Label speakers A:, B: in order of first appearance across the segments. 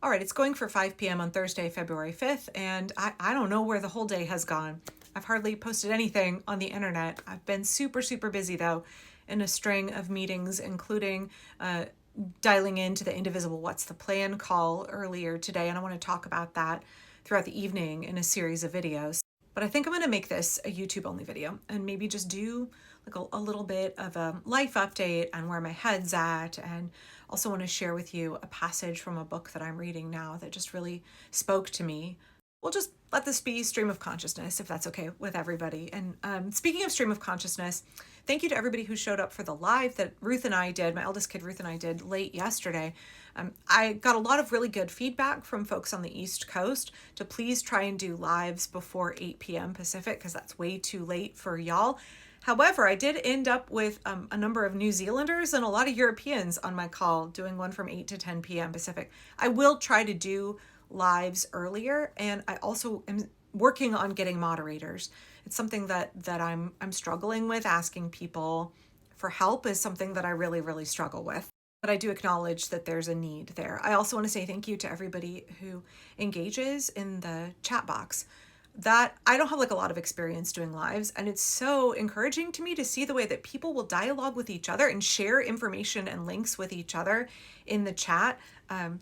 A: All right, it's going for 5 p.m. on Thursday, February 5th, and I don't know where the whole day has gone. I've hardly posted anything on the internet. I've been super, super busy, though, in a string of meetings, including dialing into the Indivisible What's the Plan call earlier today, and I want to talk about that throughout the evening in a series of videos. But I think I'm going to make this a YouTube-only video and maybe just do like a little bit of a life update on where my head's at, and also want to share with you a passage from a book that I'm reading now that just really spoke to me. We'll just let this be stream of consciousness, if that's okay with everybody. And speaking of stream of consciousness, thank you to everybody who showed up for the live that Ruth and I did, my eldest kid Ruth and I did late yesterday. I got a lot of really good feedback from folks on the East Coast to please try and do lives before 8 p.m. Pacific, because that's way too late for y'all. However, I did end up with a number of New Zealanders and a lot of Europeans on my call, doing one from 8 to 10 p.m. Pacific. I will try to do lives earlier, and I also am working on getting moderators. It's something that I'm struggling with. Asking people for help is something that I really, really struggle with. But I do acknowledge that there's a need there. I also want to say thank you to everybody who engages in the chat box. That I don't have like a lot of experience doing lives, and it's so encouraging to me to see the way that people will dialogue with each other and share information and links with each other in the chat.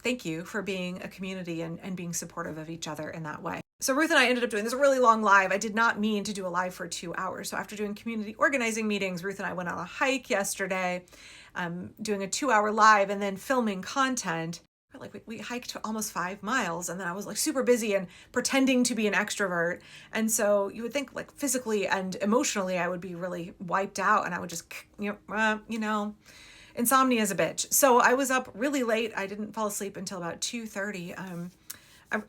A: Thank you for being a community and being supportive of each other in that way. So Ruth and I ended up doing this really long live. I did not mean to do a live for 2 hours. So after doing community organizing meetings, Ruth and I went on a hike yesterday, doing a 2-hour live and then filming content. Like we hiked almost 5 miles, and then I was like super busy and pretending to be an extrovert. And so you would think like physically and emotionally I would be really wiped out, and I would just, insomnia is a bitch. So I was up really late. I didn't fall asleep until about 2:30.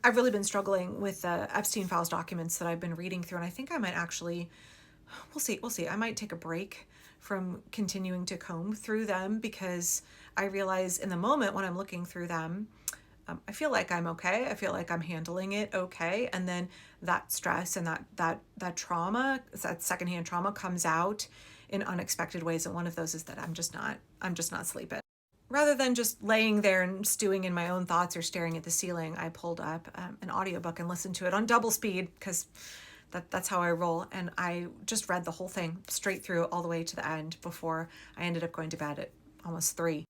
A: I've really been struggling with the Epstein Files documents that I've been reading through, and I think I might actually, we'll see. I might take a break from continuing to comb through them, because I realize in the moment when I'm looking through them, I feel like I'm okay. I feel like I'm handling it okay. And then that stress and that trauma, that secondhand trauma, comes out in unexpected ways. And one of those is that I'm just not sleeping. Rather than just laying there and stewing in my own thoughts or staring at the ceiling, I pulled up an audiobook and listened to it on double speed, because that's how I roll. And I just read the whole thing straight through all the way to the end before I ended up going to bed at almost 3.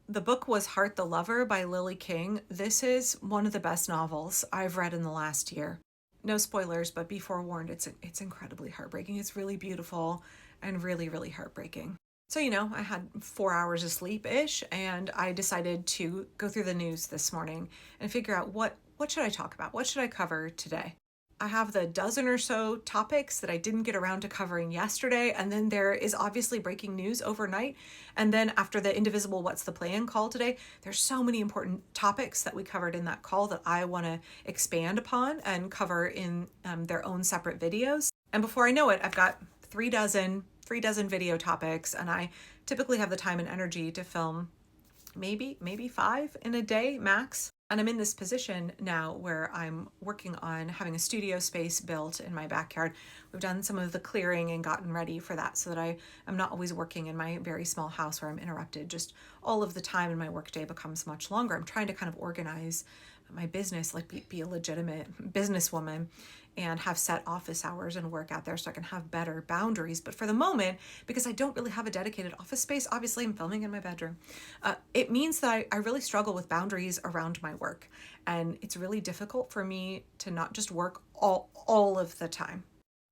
A: The book was Heart the Lover by Lily King. This is one of the best novels I've read in the last year. No spoilers, but be forewarned, it's incredibly heartbreaking. It's really beautiful and really, really heartbreaking. So, I had 4 hours of sleep-ish, and I decided to go through the news this morning and figure out what should I talk about? What should I cover today? I have the dozen or so topics that I didn't get around to covering yesterday, and then there is obviously breaking news overnight. And then after the Indivisible What's the Plan call today, there's so many important topics that we covered in that call that I want to expand upon and cover in their own separate videos. And before I know it, I've got 3 dozen video topics, and I typically have the time and energy to film maybe 5 in a day max. And I'm in this position now where I'm working on having a studio space built in my backyard. We've done some of the clearing and gotten ready for that, so that I'm not always working in my very small house where I'm interrupted. Just all of the time in my workday becomes much longer. I'm trying to kind of organize my business, like be a legitimate businesswoman and have set office hours and work out there so I can have better boundaries. But for the moment, because I don't really have a dedicated office space, obviously I'm filming in my bedroom, it means that I really struggle with boundaries around my work. And it's really difficult for me to not just work all of the time.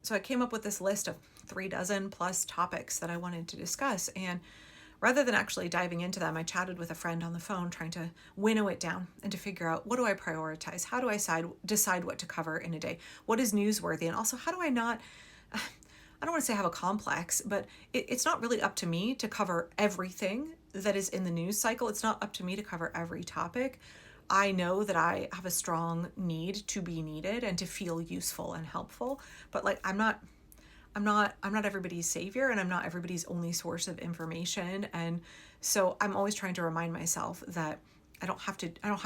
A: So I came up with this list of 3 dozen plus topics that I wanted to discuss. And rather than actually diving into them, I chatted with a friend on the phone, trying to winnow it down and to figure out, what do I prioritize? How do I decide what to cover in a day? What is newsworthy? And also, how do I not, I don't want to say have a complex, but it's not really up to me to cover everything that is in the news cycle. It's not up to me to cover every topic. I know that I have a strong need to be needed and to feel useful and helpful, but like I'm not everybody's savior, and I'm not everybody's only source of information. And so I'm always trying to remind myself that I don't have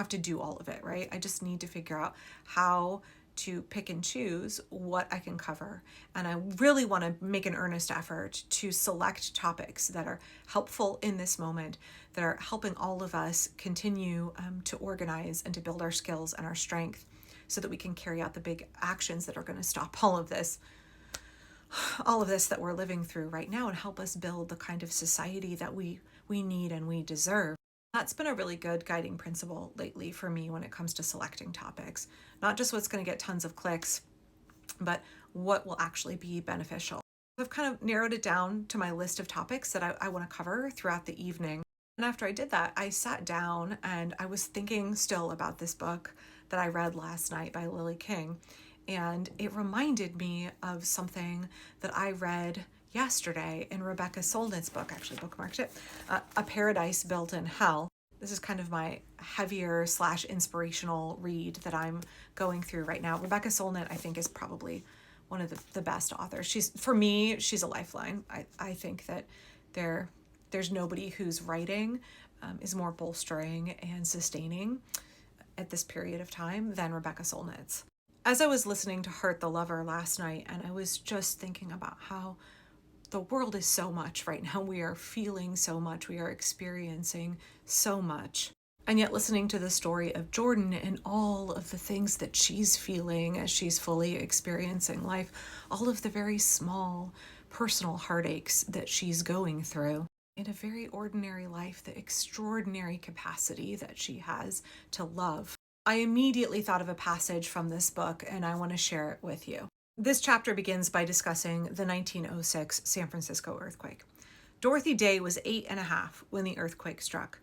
A: to do all of it, right? I just need to figure out how to pick and choose what I can cover. And I really want to make an earnest effort to select topics that are helpful in this moment, that are helping all of us continue to organize and to build our skills and our strength so that we can carry out the big actions that are going to stop all of this that we're living through right now and help us build the kind of society that we need and we deserve. That's been a really good guiding principle lately for me when it comes to selecting topics. Not just what's going to get tons of clicks, but what will actually be beneficial. I've kind of narrowed it down to my list of topics that I want to cover throughout the evening. And after I did that, I sat down and I was thinking still about this book that I read last night by Lily King. And it reminded me of something that I read yesterday in Rebecca Solnit's book, actually bookmarked it, A Paradise Built in Hell. This is kind of my heavier / inspirational read that I'm going through right now. Rebecca Solnit, I think, is probably one of the best authors. For me, she's a lifeline. I think that there's nobody whose writing is more bolstering and sustaining at this period of time than Rebecca Solnit's. As I was listening to Hurt the Lover last night, and I was just thinking about how the world is so much right now. We are feeling so much. We are experiencing so much. And yet listening to the story of Jordan and all of the things that she's feeling as she's fully experiencing life, all of the very small personal heartaches that she's going through in a very ordinary life, the extraordinary capacity that she has to love. I immediately thought of a passage from this book, and I want to share it with you. This chapter begins by discussing the 1906 San Francisco earthquake. Dorothy Day was 8.5 when the earthquake struck.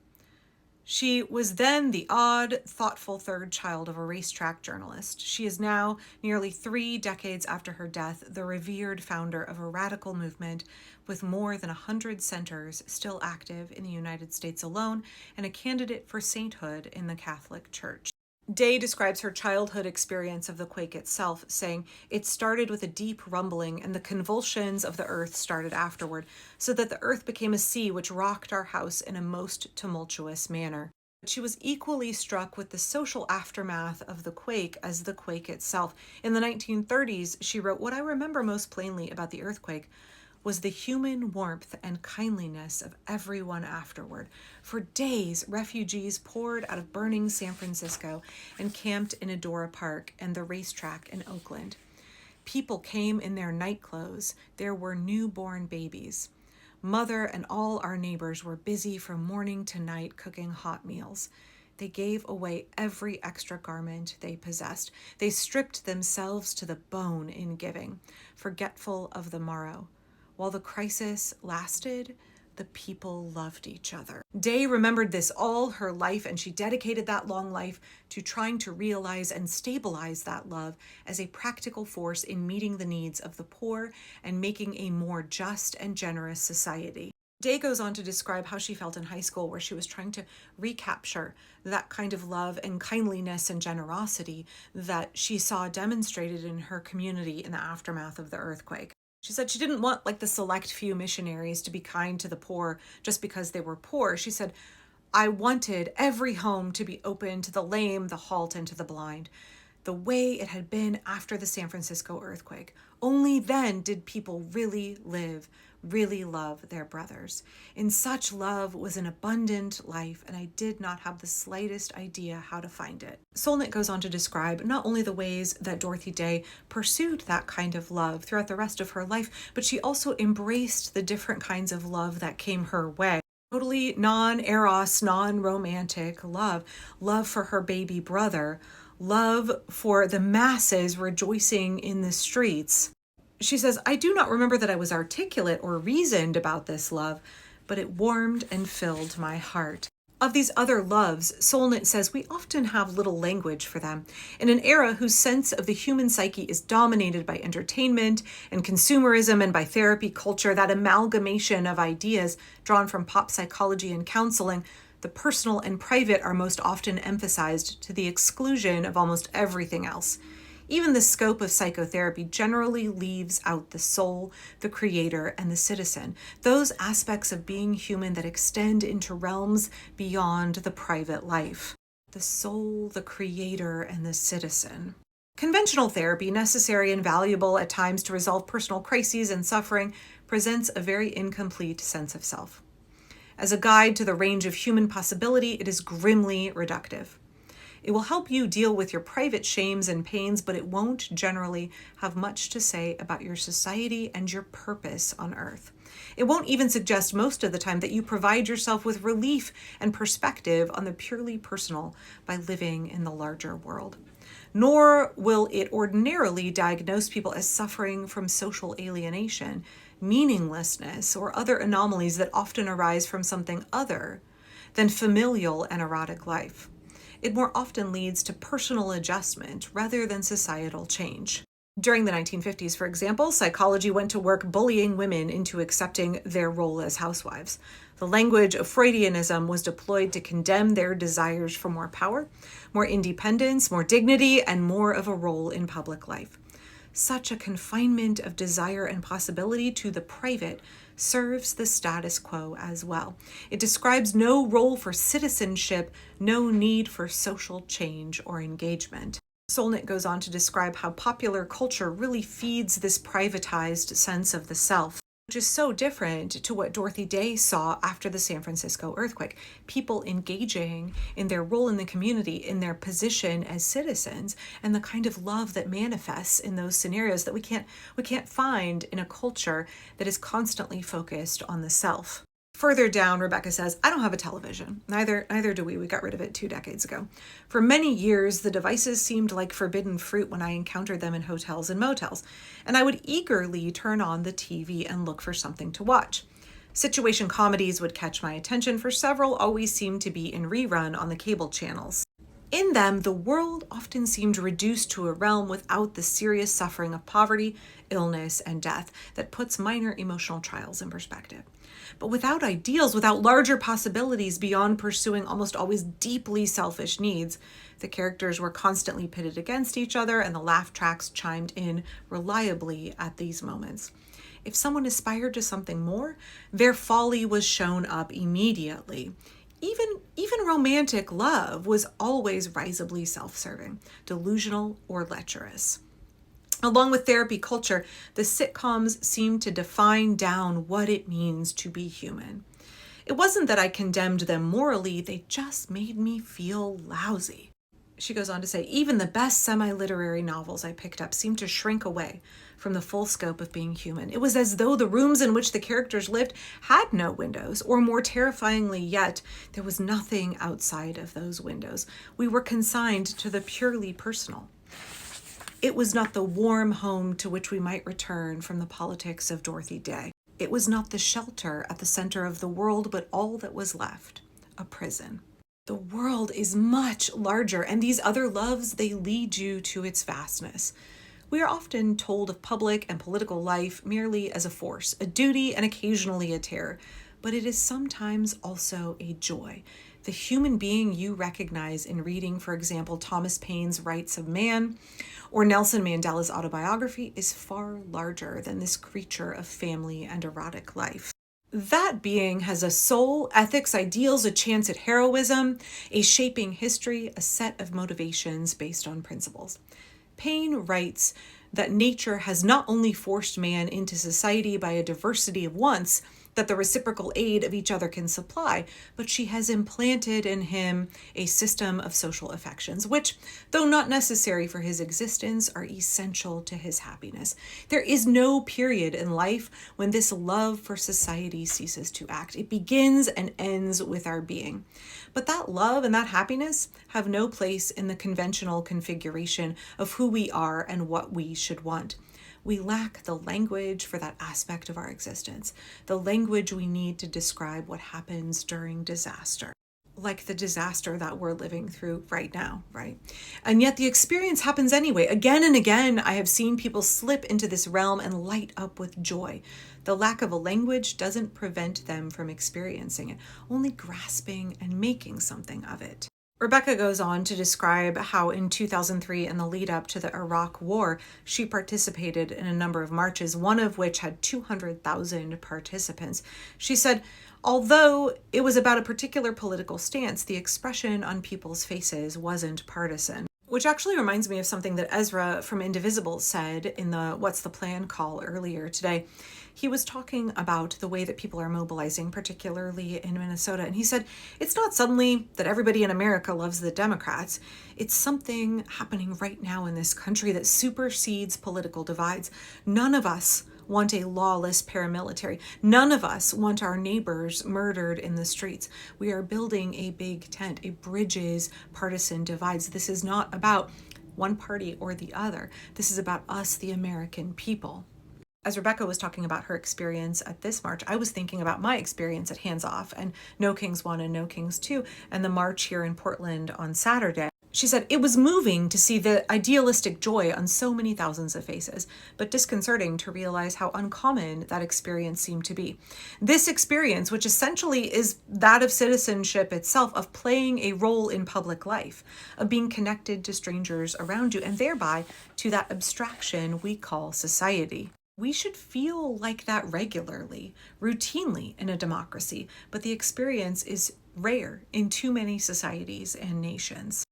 A: She was then the odd, thoughtful third child of a racetrack journalist. She is now, nearly 3 decades after her death, the revered founder of a radical movement with more than 100 centers still active in the United States alone and a candidate for sainthood in the Catholic Church. Day describes her childhood experience of the quake itself, saying, "It started with a deep rumbling, and the convulsions of the earth started afterward, so that the earth became a sea which rocked our house in a most tumultuous manner." She was equally struck with the social aftermath of the quake as the quake itself. In the 1930s, she wrote, "What I remember most plainly about the earthquake was the human warmth and kindliness of everyone afterward. For days, refugees poured out of burning San Francisco and camped in Adora Park and the racetrack in Oakland. People came in their night clothes. There were newborn babies. Mother and all our neighbors were busy from morning to night cooking hot meals. They gave away every extra garment they possessed. They stripped themselves to the bone in giving, forgetful of the morrow. While the crisis lasted, the people loved each other." Day remembered this all her life, and she dedicated that long life to trying to realize and stabilize that love as a practical force in meeting the needs of the poor and making a more just and generous society. Day goes on to describe how she felt in high school, where she was trying to recapture that kind of love and kindliness and generosity that she saw demonstrated in her community in the aftermath of the earthquake. She said she didn't want the select few missionaries to be kind to the poor just because they were poor. She said, "I wanted every home to be open to the lame, the halt, and to the blind, the way it had been after the San Francisco earthquake. Only then did people really live, really love their brothers. In such love was an abundant life, and I did not have the slightest idea how to find it." Solnit goes on to describe not only the ways that Dorothy Day pursued that kind of love throughout the rest of her life, but she also embraced the different kinds of love that came her way. Totally non-eros, non-romantic love for her baby brother, love for the masses rejoicing in the streets. She says, "I do not remember that I was articulate or reasoned about this love, but it warmed and filled my heart." Of these other loves, Solnit says we often have little language for them. In an era whose sense of the human psyche is dominated by entertainment and consumerism and by therapy culture, that amalgamation of ideas drawn from pop psychology and counseling, the personal and private are most often emphasized to the exclusion of almost everything else. Even the scope of psychotherapy generally leaves out the soul, the creator, and the citizen, those aspects of being human that extend into realms beyond the private life. The soul, the creator, and the citizen. Conventional therapy, necessary and valuable at times to resolve personal crises and suffering, presents a very incomplete sense of self. As a guide to the range of human possibility, it is grimly reductive. It will help you deal with your private shames and pains, but it won't generally have much to say about your society and your purpose on earth. It won't even suggest most of the time that you provide yourself with relief and perspective on the purely personal by living in the larger world. Nor will it ordinarily diagnose people as suffering from social alienation, meaninglessness, or other anomalies that often arise from something other than familial and erotic life. It more often leads to personal adjustment rather than societal change. During the 1950s, for example, psychology went to work bullying women into accepting their role as housewives. The language of Freudianism was deployed to condemn their desires for more power, more independence, more dignity, and more of a role in public life. Such a confinement of desire and possibility to the private serves the status quo as well. It describes no role for citizenship, no need for social change or engagement. Solnit goes on to describe how popular culture really feeds this privatized sense of the self, which is so different to what Dorothy Day saw after the San Francisco earthquake. People engaging in their role in the community, in their position as citizens, and the kind of love that manifests in those scenarios that we can't find in a culture that is constantly focused on the self. Further down, Rebecca says, I don't have a television. Neither do we. We got rid of it 2 decades ago. For many years, the devices seemed like forbidden fruit when I encountered them in hotels and motels, and I would eagerly turn on the TV and look for something to watch. Situation comedies would catch my attention, for several always seemed to be in rerun on the cable channels. In them, the world often seemed reduced to a realm without the serious suffering of poverty, illness, and death that puts minor emotional trials in perspective. But without ideals, without larger possibilities beyond pursuing almost always deeply selfish needs, the characters were constantly pitted against each other and the laugh tracks chimed in reliably at these moments. If someone aspired to something more, their folly was shown up immediately. Even romantic love was always risibly self-serving, delusional, or lecherous. Along with therapy culture, the sitcoms seemed to define down what it means to be human. It wasn't that I condemned them morally, they just made me feel lousy. She goes on to say, even the best semi-literary novels I picked up seemed to shrink away from the full scope of being human. It was as though the rooms in which the characters lived had no windows, or more terrifyingly yet, there was nothing outside of those windows. We were consigned to the purely personal. It was not the warm home to which we might return from the politics of Dorothy Day. It was not the shelter at the center of the world, but all that was left, a prison. The world is much larger, and these other loves, they lead you to its vastness. We are often told of public and political life merely as a force, a duty, and occasionally a terror, but it is sometimes also a joy. The human being you recognize in reading, for example, Thomas Paine's Rights of Man or Nelson Mandela's autobiography is far larger than this creature of family and erotic life. That being has a soul, ethics, ideals, a chance at heroism, a shaping history, a set of motivations based on principles. Paine writes that nature has not only forced man into society by a diversity of wants that the reciprocal aid of each other can supply, but she has implanted in him a system of social affections, which, though not necessary for his existence, are essential to his happiness. There is no period in life when this love for society ceases to act. It begins and ends with our being. But that love and that happiness have no place in the conventional configuration of who we are and what we should want. We lack the language for that aspect of our existence, the language we need to describe what happens during disaster, like the disaster that we're living through right now, right? And yet the experience happens anyway. Again and again, I have seen people slip into this realm and light up with joy. The lack of a language doesn't prevent them from experiencing it, only grasping and making something of it. Rebecca goes on to describe how in 2003, in the lead up to the Iraq War, she participated in a number of marches, one of which had 200,000 participants. She said, although it was about a particular political stance, the expression on people's faces wasn't partisan. Which actually reminds me of something that Ezra from Indivisible said in the What's the Plan call earlier today. He was talking about the way that people are mobilizing, particularly in Minnesota. And he said, it's not suddenly that everybody in America loves the Democrats. It's something happening right now in this country that supersedes political divides. None of us want a lawless paramilitary. None of us want our neighbors murdered in the streets. We are building a big tent. It bridges partisan divides. This is not about one party or the other. This is about us, the American people. As Rebecca was talking about her experience at this march, I was thinking about my experience at Hands Off and No Kings 1 and No Kings 2 and the march here in Portland on Saturday. She said, it was moving to see the idealistic joy on so many thousands of faces, but disconcerting to realize how uncommon that experience seemed to be. This experience, which essentially is that of citizenship itself, of playing a role in public life, of being connected to strangers around you, and thereby to that abstraction we call society. We should feel like that regularly, routinely in a democracy, but the experience is rare in too many societies and nations.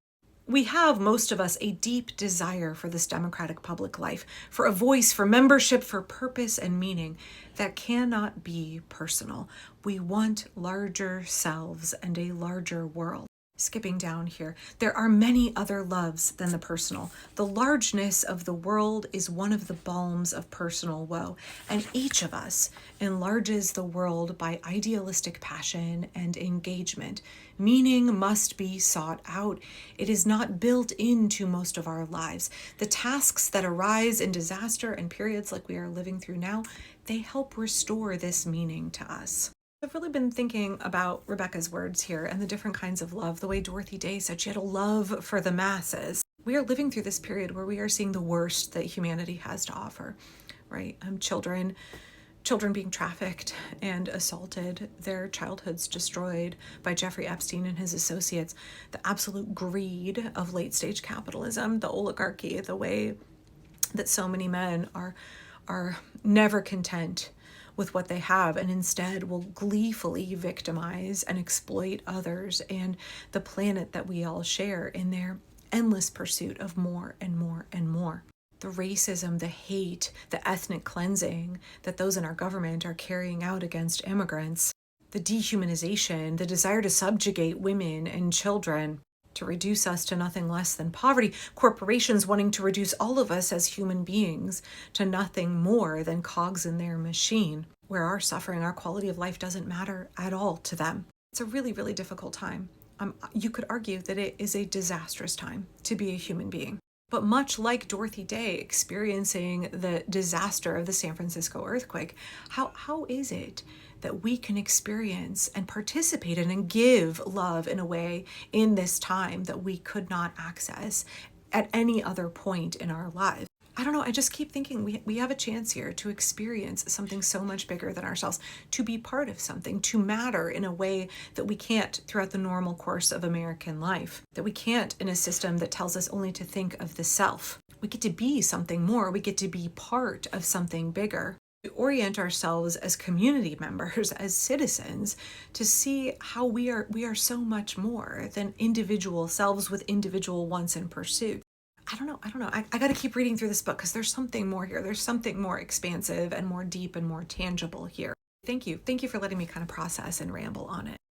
A: We have, most of us, a deep desire for this democratic public life, for a voice, for membership, for purpose and meaning that cannot be personal. We want larger selves and a larger world. Skipping down here, there are many other loves than the personal. The largeness of the world is one of the balms of personal woe, and each of us enlarges the world by idealistic passion and engagement. Meaning must be sought out. It is not built into most of our lives. The tasks that arise in disaster and periods like we are living through now, they help restore this meaning to us. I've really been thinking about Rebecca's words here and the different kinds of love, the way Dorothy Day said she had a love for the masses. We are living through this period where we are seeing the worst that humanity has to offer, right? Children being trafficked and assaulted, their childhoods destroyed by Jeffrey Epstein and his associates, the absolute greed of late-stage capitalism, the oligarchy, the way that so many men are never content with what they have and instead will gleefully victimize and exploit others and the planet that we all share in their endless pursuit of more and more and more. The racism, the hate, the ethnic cleansing that those in our government are carrying out against immigrants, the dehumanization, the desire to subjugate women and children, to reduce us to nothing less than poverty, corporations wanting to reduce all of us as human beings to nothing more than cogs in their machine, where our suffering, our quality of life doesn't matter at all to them. It's a really, really difficult time. You could argue that it is a disastrous time to be a human being. But much like Dorothy Day experiencing the disaster of the San Francisco earthquake, how is it that we can experience and participate in and give love in a way in this time that we could not access at any other point in our lives? I don't know, I just keep thinking we have a chance here to experience something so much bigger than ourselves, to be part of something, to matter in a way that we can't throughout the normal course of American life, that we can't in a system that tells us only to think of the self. We get to be something more, we get to be part of something bigger. We orient ourselves as community members, as citizens, to see how we are so much more than individual selves with individual wants and pursuits. I don't know. I got to keep reading through this book because there's something more here. There's something more expansive and more deep and more tangible here. Thank you. Thank you for letting me kind of process and ramble on it.